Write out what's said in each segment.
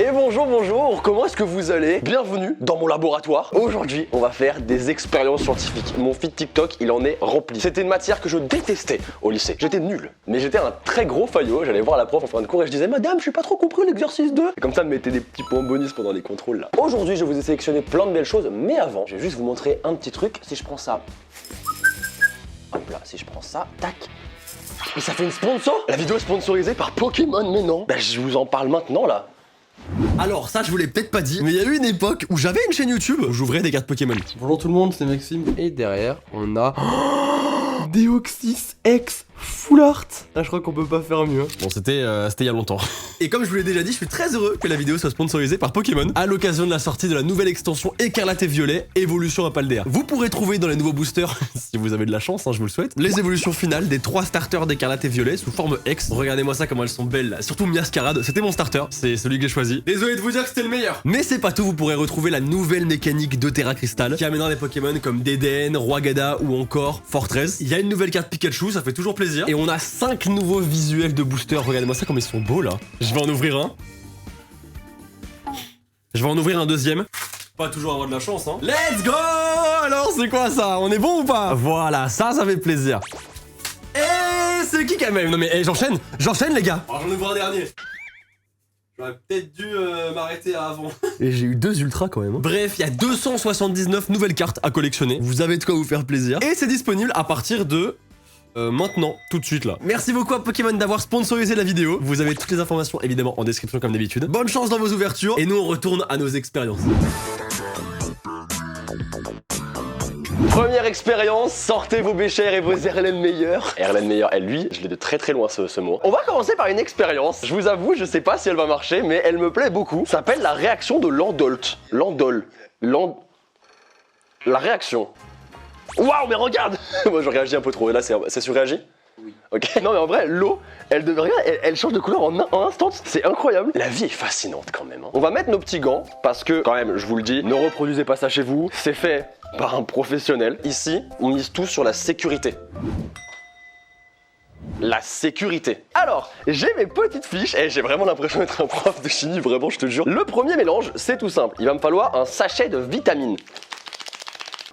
Et bonjour, comment est-ce que vous allez? Bienvenue dans mon laboratoire. Aujourd'hui, on va faire des expériences scientifiques. Mon feed TikTok, il en est rempli. C'était une matière que je détestais au lycée. J'étais nul, mais j'étais un très gros faillot. J'allais voir la prof en fin de cours et je disais, madame, j'ai pas trop compris l'exercice 2. Et comme ça, me mettait des petits points bonus pendant les contrôles là. Aujourd'hui, je vous ai sélectionné plein de belles choses, mais avant, je vais juste vous montrer un petit truc. Si je prends ça, hop là, si je prends ça, tac. Mais ça fait une sponsor? La vidéo est sponsorisée par Pokémon, mais non. Bah je vous en parle maintenant là. Alors ça je vous l'ai peut-être pas dit, mais il y a eu une époque où j'avais une chaîne YouTube où j'ouvrais des cartes Pokémon. Bonjour tout le monde, c'est Maxime. Et derrière, on a Deoxys X Full Art. Ah, je crois qu'on peut pas faire mieux. Bon c'était il y a longtemps. Et comme je vous l'ai déjà dit, je suis très heureux que la vidéo soit sponsorisée par Pokémon à l'occasion de la sortie de la nouvelle extension Écarlate et Violet, Évolution à Paldea. Vous pourrez trouver dans les nouveaux boosters, si vous avez de la chance, hein, je vous le souhaite, les évolutions finales des 3 starters d'Écarlate et Violet sous forme X. Regardez-moi ça comment elles sont belles là. Surtout Miascarade, c'était mon starter, c'est celui que j'ai choisi. Désolé de vous dire que c'était le meilleur. Mais c'est pas tout, vous pourrez retrouver la nouvelle mécanique de Terra Crystal qui amènera des Pokémon comme Dédenne, Roigada ou encore Fortress. Il y a une nouvelle carte Pikachu, ça fait toujours plaisir. Et on a 5 nouveaux visuels de boosters. Regardez-moi ça comme ils sont beaux là. Je vais en ouvrir un. Je vais en ouvrir un deuxième. Pas toujours avoir de la chance, hein. Let's go! Alors, c'est quoi ça? On est bon ou pas? Voilà, ça fait plaisir. Et c'est qui quand même? Non mais j'enchaîne les gars. Alors j'en ouvre un dernier. J'aurais peut-être dû m'arrêter avant. Et j'ai eu 2 ultras quand même. Hein. Bref, il y a 279 nouvelles cartes à collectionner. Vous avez de quoi vous faire plaisir. Et c'est disponible à partir de... maintenant, tout de suite là. Merci beaucoup à Pokémon d'avoir sponsorisé la vidéo. Vous avez toutes les informations évidemment en description comme d'habitude. Bonne chance dans vos ouvertures et nous on retourne à nos expériences. Première expérience, sortez vos béchères et vos Erlenmeyer. Erlenmeyer, lui, je l'ai de très très loin ce mot. On va commencer par une expérience. Je vous avoue, je sais pas si elle va marcher, mais elle me plaît beaucoup. Ça s'appelle la réaction de Landolt. La réaction. Waouh, mais regarde. Moi je réagis un peu trop, et là c'est surréagi? Oui. Ok, non mais en vrai, l'eau, elle change de couleur en instant, c'est incroyable. La vie est fascinante quand même. Hein. On va mettre nos petits gants, parce que quand même, je vous le dis, ne reproduisez pas ça chez vous, c'est fait par un professionnel. Ici, on mise tout sur la sécurité. La sécurité. Alors, j'ai mes petites fiches, et j'ai vraiment l'impression d'être un prof de chimie, vraiment, je te jure. Le premier mélange, c'est tout simple, il va me falloir un sachet de vitamines.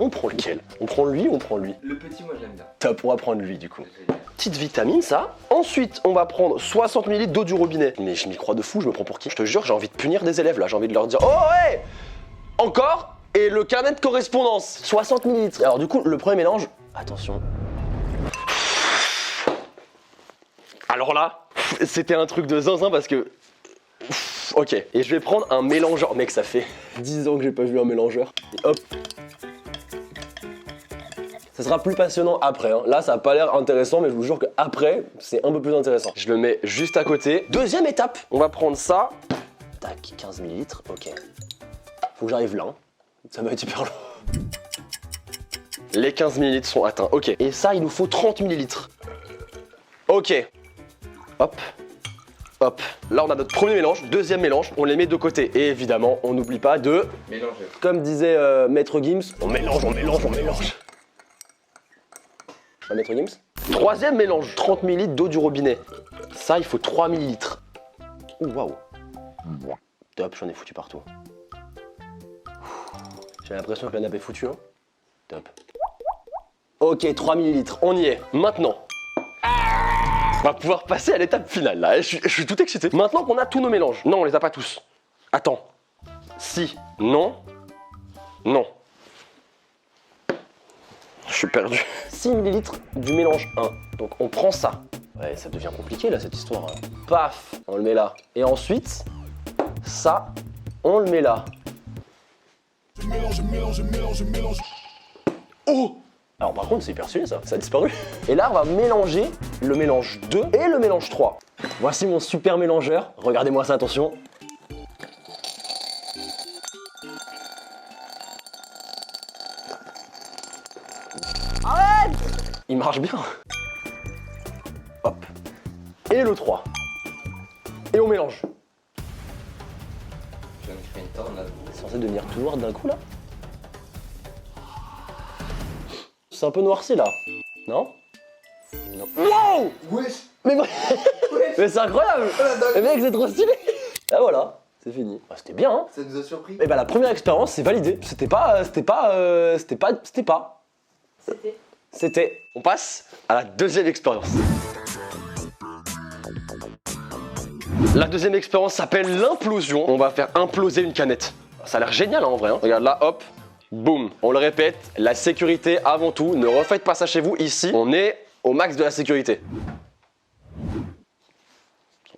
On prend lequel? On prend lui ou on prend lui? Le petit, moi j'aime bien. Top, on va prendre lui du coup. Petite vitamine ça. Ensuite, on va prendre 60 ml d'eau du robinet. Mais je m'y crois de fou, je me prends pour qui? Je te jure, j'ai envie de punir des élèves là, j'ai envie de leur dire, oh ouais! Encore? Et le carnet de correspondance, 60 ml. Alors du coup, le premier mélange, attention. Alors là, c'était un truc de zinzin parce que... Ok, et je vais prendre un mélangeur. Mec, ça fait 10 ans que j'ai pas vu un mélangeur. Et hop. Ça sera plus passionnant après, hein. Là ça a pas l'air intéressant mais je vous jure qu'après c'est un peu plus intéressant. Je le mets juste à côté. Deuxième étape, on va prendre ça. Tac, 15 ml, ok. Faut que j'arrive là, hein. Ça va être hyper long. Les 15 ml sont atteints, ok. Et ça il nous faut 30 ml. Ok. Hop. Hop. Là on a notre premier mélange, deuxième mélange, on les met de côté. Et évidemment on n'oublie pas de... mélanger. Comme disait Maître Gims, on mélange, on mélange, on mélange. Maître Gims. Troisième mélange, 30 ml d'eau du robinet. Ça, il faut 3 ml. Ouh, waouh. Top, j'en ai foutu partout. J'ai l'impression que la nappe est foutue, hein. Top. Ok, 3 ml, on y est. Maintenant, on va pouvoir passer à l'étape finale, là. Je suis tout excité. Maintenant qu'on a tous nos mélanges. Non, on les a pas tous. Attends. Si. Non. Non. Je suis perdu. 6 ml du mélange 1. Donc on prend ça. Ouais, ça devient compliqué là cette histoire. Hein. Paf, on le met là. Et ensuite, ça, on le met là. Je mélange. Oh! Alors par contre, c'est hyper stylé ça, ça a disparu. Et là, on va mélanger le mélange 2 et le mélange 3. Voici mon super mélangeur. Regardez-moi ça, attention. Arrête! Il marche bien. Hop. Et le 3. Et on mélange. Je viens de créer une tornade. C'est censé devenir tout noir d'un coup là. C'est un peu noirci là. Non? Non. Wow! Wesh! Mais, mais c'est incroyable! Le mec, c'est trop stylé! Ah voilà. c'est fini. Ah, c'était bien, hein. Ça nous a surpris. Et bah la première expérience, c'est validé. C'était. On passe à la deuxième expérience. La deuxième expérience s'appelle l'implosion. On va faire imploser une canette. Ça a l'air génial, hein, en vrai. Hein. Regarde là, hop, boum. On le répète, la sécurité avant tout. Ne refaites pas ça chez vous. Ici, on est au max de la sécurité.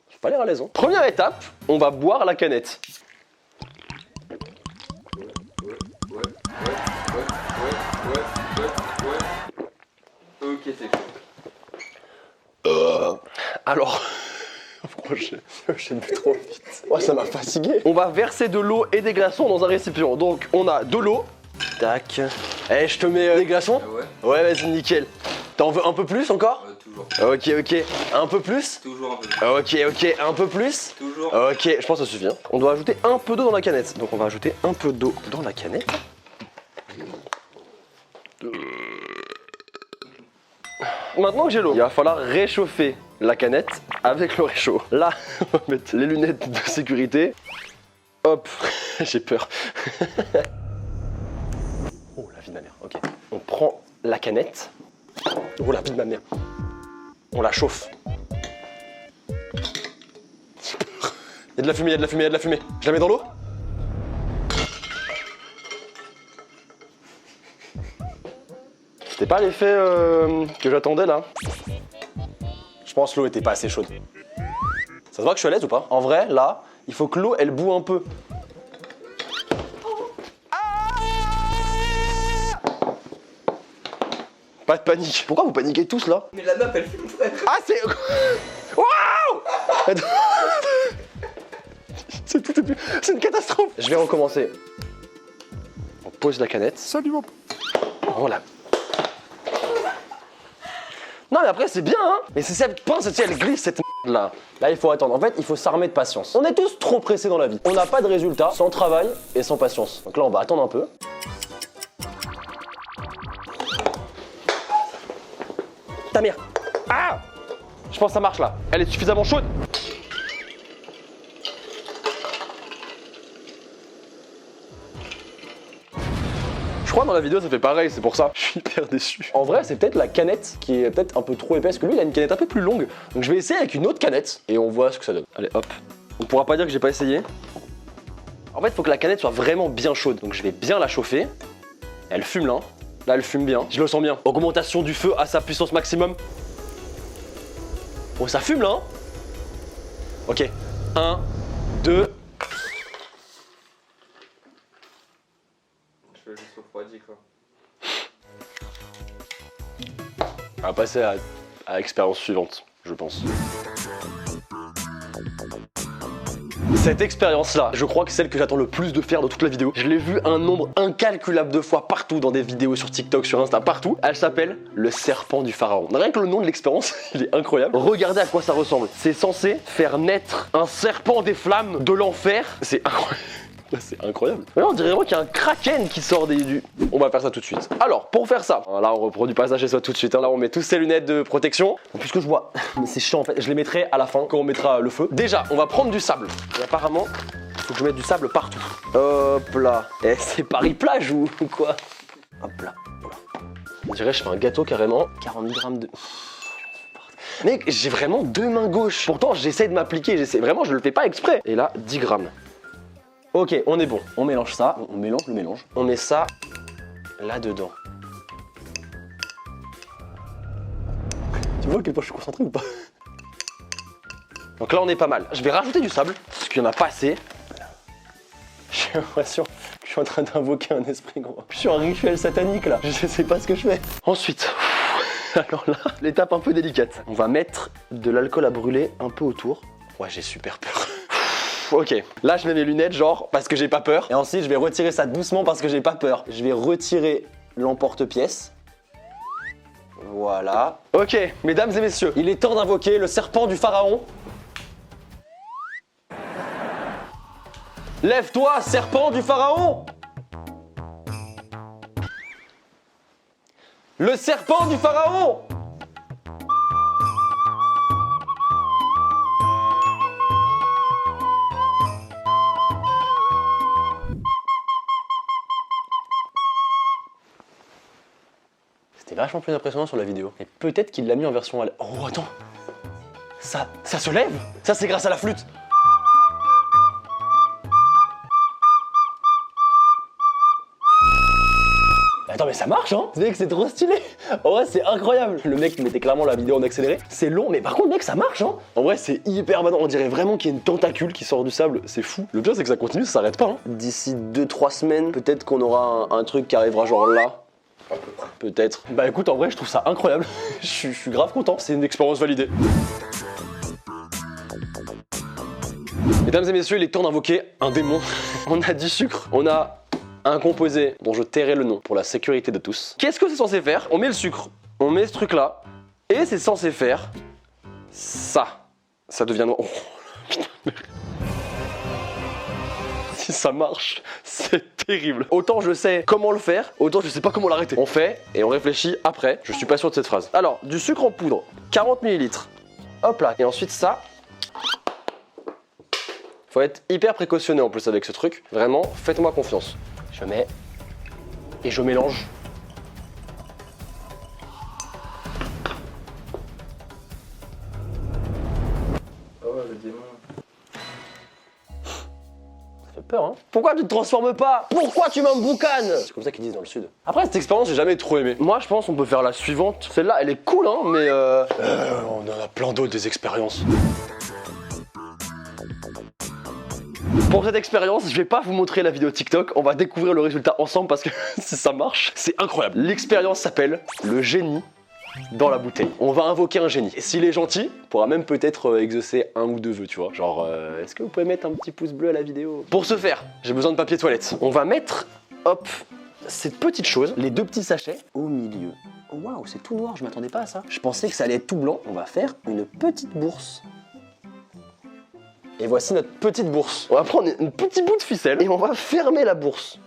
J'ai pas l'air à l'aise. Hein. Première étape, on va boire la canette. Ok, c'est cool. Alors, j'ai bu trop vite. Ouais, ça m'a fatigué. On va verser de l'eau et des glaçons dans un récipient. Donc, on a de l'eau. Tac. Eh, je te mets des glaçons. Ouais. Ouais, vas-y, nickel. T'en veux un peu plus encore? Toujours. Ok, ok. Un peu plus? Toujours un peu plus. Ok, ok. Un peu plus? Toujours. Ok, je pense que ça suffit. Hein. On doit ajouter un peu d'eau dans la canette. Donc, on va ajouter un peu d'eau dans la canette. Maintenant que j'ai l'eau, il va falloir réchauffer la canette avec le réchaud. Là, on va mettre les lunettes de sécurité. Hop, j'ai peur. Oh, la vie de ma mère, ok. On prend la canette. Oh, la vie de ma mère. On la chauffe. Il y a de la fumée, il y a de la fumée, il y a de la fumée. Je la mets dans l'eau? C'était pas l'effet que j'attendais là. Je pense que l'eau était pas assez chaude. Ça se voit que je suis à l'aise ou pas? En vrai, là, il faut que l'eau elle boue un peu. Pas de panique. Pourquoi vous paniquez tous là? Mais la nappe elle fume, frère. Ah, c'est. Waouh! C'est une catastrophe. Je vais recommencer. On pose la canette. Salut mon. Voilà. Non mais après c'est bien hein. Mais c'est cette pince, elle glisse cette là. Là il faut attendre. En fait il faut s'armer de patience. On est tous trop pressés dans la vie. On n'a pas de résultat sans travail et sans patience. Donc là on va attendre un peu. Ta mère. Ah! Je pense que ça marche là. Elle est suffisamment chaude. Je crois dans la vidéo ça fait pareil, c'est pour ça. Je suis hyper déçu. En vrai, c'est peut-être la canette qui est peut-être un peu trop épaisse que lui, il a une canette un peu plus longue. Donc je vais essayer avec une autre canette et on voit ce que ça donne. Allez, hop. On pourra pas dire que j'ai pas essayé. En fait, il faut que la canette soit vraiment bien chaude. Donc je vais bien la chauffer. Elle fume là. Là, elle fume bien. Je le sens bien. Augmentation du feu à sa puissance maximum. Oh, ça fume là. Hein. Ok. 1, 2. Je vais juste refroidir quoi. On va passer à l'expérience suivante, je pense. Cette expérience-là, je crois que c'est celle que j'attends le plus de faire dans toute la vidéo. Je l'ai vue un nombre incalculable de fois partout dans des vidéos sur TikTok, sur Insta, partout. Elle s'appelle le serpent du pharaon. Rien que le nom de l'expérience, il est incroyable. Regardez à quoi ça ressemble. C'est censé faire naître un serpent des flammes de l'enfer. C'est incroyable. C'est incroyable. On dirait vraiment qu'il y a un kraken qui sort du... On va faire ça tout de suite. Alors, pour faire ça, là on reproduit pas ça chez soi tout de suite. Là on met tous ces lunettes de protection. Puisque je vois, mais c'est chiant en fait, je les mettrai à la fin quand on mettra le feu. Déjà, on va prendre du sable. Et apparemment, il faut que je mette du sable partout. Hop là. Eh, c'est Paris-Plage ou quoi? Hop là. Voilà. On dirait que je fais un gâteau carrément. 40 grammes de... Mec, j'ai vraiment deux mains gauches. Pourtant, j'essaie de m'appliquer. Vraiment, je le fais pas exprès. Et là, 10 grammes. Ok, on est bon. On mélange ça. On mélange le mélange. On met ça là-dedans. Tu vois à quel point je suis concentré ou pas? Donc là, on est pas mal. Je vais rajouter du sable, parce qu'il n'y en a pas assez. J'ai l'impression que je suis en train d'invoquer un esprit gros. Je suis un rituel satanique là. Je sais pas ce que je fais. Ensuite, alors là, l'étape un peu délicate. On va mettre de l'alcool à brûler un peu autour. Ouais, j'ai super peur. Ok, là je mets mes lunettes genre parce que j'ai pas peur. Et ensuite je vais retirer ça doucement parce que j'ai pas peur. Je vais retirer l'emporte-pièce. Voilà. Ok, mesdames et messieurs, il est temps d'invoquer le serpent du pharaon. Lève-toi, serpent du pharaon! Le serpent du pharaon! C'est vachement plus impressionnant sur la vidéo. Et peut-être qu'il l'a mis en version... Oh, attends. Ça se lève. Ça, c'est grâce à la flûte. Attends, mais ça marche, hein? Vous savez que c'est trop stylé. En vrai, c'est incroyable. Le mec mettait clairement la vidéo en accéléré. C'est long, mais par contre, mec, ça marche, hein? En vrai, c'est hyper badant. On dirait vraiment qu'il y a une tentacule qui sort du sable. C'est fou. Le pire, c'est que ça continue, ça s'arrête pas, hein. D'ici 2-3 semaines, peut-être qu'on aura un truc qui arrivera genre là. Peut-être. Bah écoute, en vrai, je trouve ça incroyable. Je suis grave content. C'est une expérience validée. Mesdames et messieurs, il est temps d'invoquer un démon. On a du sucre, on a un composé dont je tairai le nom pour la sécurité de tous. Qu'est-ce que c'est censé faire? On met le sucre, on met ce truc là, et c'est censé faire ça. Ça devient noir. Oh, putain, merde. Si ça marche, c'est terrible. Autant je sais comment le faire, autant je sais pas comment l'arrêter. On fait et on réfléchit après. Je suis pas sûr de cette phrase. Alors, du sucre en poudre, 40 ml. Hop là, et ensuite ça. Faut être hyper précautionné en plus avec ce truc. Vraiment, faites-moi confiance. Je mets et je mélange. Oh le démon. Ça fait peur, hein? Pourquoi tu te transformes pas? Pourquoi tu m'emboucanes? C'est comme ça qu'ils disent dans le sud. Après, cette expérience, j'ai jamais trop aimé. Moi, je pense qu'on peut faire la suivante. Celle-là, elle est cool, hein, mais on en a plein d'autres des expériences. Pour cette expérience, je vais pas vous montrer la vidéo TikTok, on va découvrir le résultat ensemble parce que si ça marche, c'est incroyable. L'expérience s'appelle le génie dans la bouteille. On va invoquer un génie. Et s'il est gentil, il pourra même peut-être exaucer un ou deux vœux, tu vois. Genre, est-ce que vous pouvez mettre un petit pouce bleu à la vidéo? Pour ce faire, j'ai besoin de papier toilette. On va mettre, hop, cette petite chose, les deux petits sachets au milieu. Oh, waouh, c'est tout noir, je m'attendais pas à ça. Je pensais que ça allait être tout blanc. On va faire une petite bourse. Et voici notre petite bourse. On va prendre un petit bout de ficelle et on va fermer la bourse.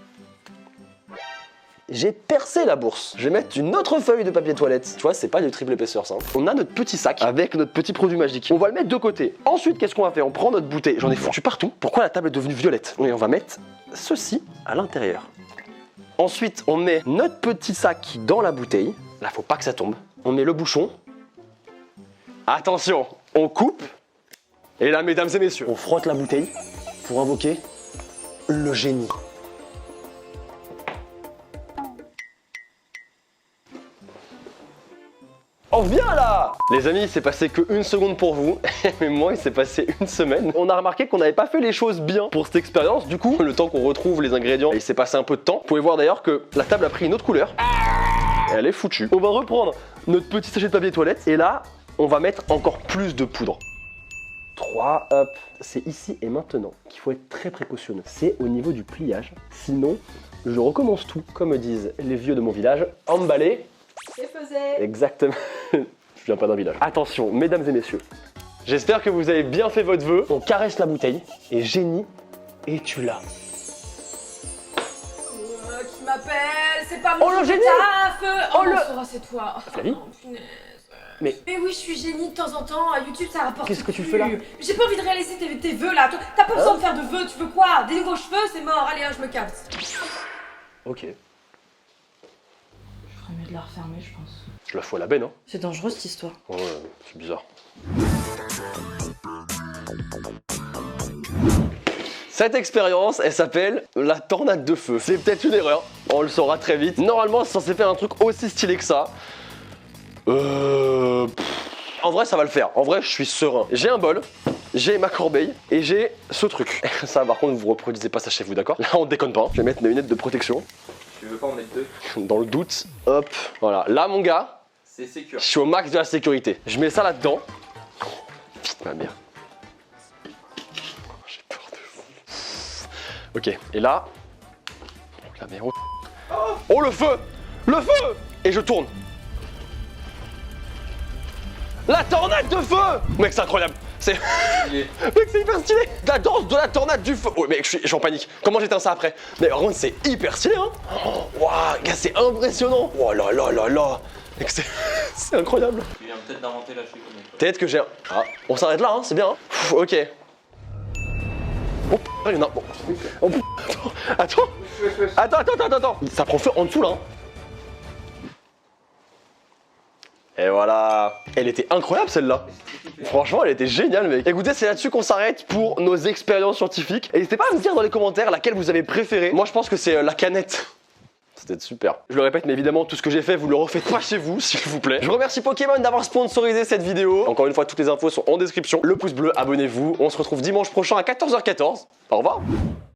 J'ai percé la bourse. Je vais mettre une autre feuille de papier toilette. Tu vois, c'est pas de triple épaisseur ça. On a notre petit sac avec notre petit produit magique. On va le mettre de côté. Ensuite, qu'est-ce qu'on va faire? On prend notre bouteille. J'en ai foutu partout. Pourquoi la table est devenue violette? Et on va mettre ceci à l'intérieur. Ensuite, on met notre petit sac dans la bouteille. Là, faut pas que ça tombe. On met le bouchon. Attention, on coupe. Et là, mesdames et messieurs, on frotte la bouteille pour invoquer le génie. Oh, viens là! Les amis, il s'est passé que 1 seconde pour vous, mais moi, il s'est passé 1 semaine. On a remarqué qu'on n'avait pas fait les choses bien pour cette expérience. Du coup, le temps qu'on retrouve les ingrédients, il s'est passé un peu de temps. Vous pouvez voir d'ailleurs que la table a pris une autre couleur. Et elle est foutue. On va reprendre notre petit sachet de papier toilette. Et là, on va mettre encore plus de poudre. 3, hop. C'est ici et maintenant qu'il faut être très précautionneux. C'est au niveau du pliage. Sinon, je recommence tout. Comme disent les vieux de mon village, emballé. C'est faisait. Exactement. Je viens pas d'un village. Attention, mesdames et messieurs. J'espère que vous avez bien fait votre vœu. On caresse la bouteille. Et génie, es-tu là? Qui m'appelle? C'est pas moi. Oh, le génie! Oh le... non, c'est toi. Flavie? Oh, punaise. Mais oui, je suis génie de temps en temps. À YouTube, ça rapporte. Qu'est-ce que tu plus. fais là? J'ai pas envie de réaliser tes vœux là. T'as pas besoin de faire de vœux. Tu veux quoi? Des nouveaux cheveux? C'est mort. Allez, je me casse. ok. Je ferais mieux de la refermer, je pense. Je la fous à la benne, hein. C'est dangereux cette histoire. Ouais, c'est bizarre. Cette expérience, elle s'appelle la tornade de feu. C'est peut-être une erreur, on le saura très vite. Normalement, c'est censé faire un truc aussi stylé que ça. En vrai, ça va le faire. En vrai, je suis serein. J'ai un bol, j'ai ma corbeille et j'ai ce truc. Ça, par contre, vous reproduisez pas ça chez vous, d'accord? Là, on déconne pas. Je vais mettre mes lunettes de protection. Tu veux pas en mettre deux? Dans le doute, hop, voilà. Là, mon gars, C'est sécure. je suis au max de la sécurité. Je mets ça là-dedans. Putain, ma mère. J'ai peur de vous. Ok, et là. La mère. Oh, le feu! Le feu! Et je tourne. La tornade de feu! Mec, c'est incroyable. C'est. Mec, c'est hyper stylé! La danse de la tornade du feu! Oh, mec, je suis en panique. Comment j'éteins ça après? Mais par contre, c'est hyper stylé, hein! Waouh, gars, c'est impressionnant! Oh là là là là! Mec, c'est incroyable! Tu viens peut-être d'inventer la chez comme Peut-être que j'ai. Ah, on s'arrête là, hein, c'est bien, hein? Pff, ok. Oh, il y en a. Bon. Oh, attends! Attends! Attends! Ça prend feu en dessous là! Hein. Et voilà. Elle était incroyable celle-là. Franchement, elle était géniale, mec. Écoutez, c'est là-dessus qu'on s'arrête pour nos expériences scientifiques. Et n'hésitez pas à me dire dans les commentaires laquelle vous avez préféré. Moi, je pense que c'est la canette. C'était super. Je le répète, mais évidemment, tout ce que j'ai fait, vous le refaites pas chez vous, s'il vous plaît. Je remercie Pokémon d'avoir sponsorisé cette vidéo. Encore une fois, toutes les infos sont en description. Le pouce bleu, abonnez-vous. On se retrouve dimanche prochain à 14h14. Au revoir.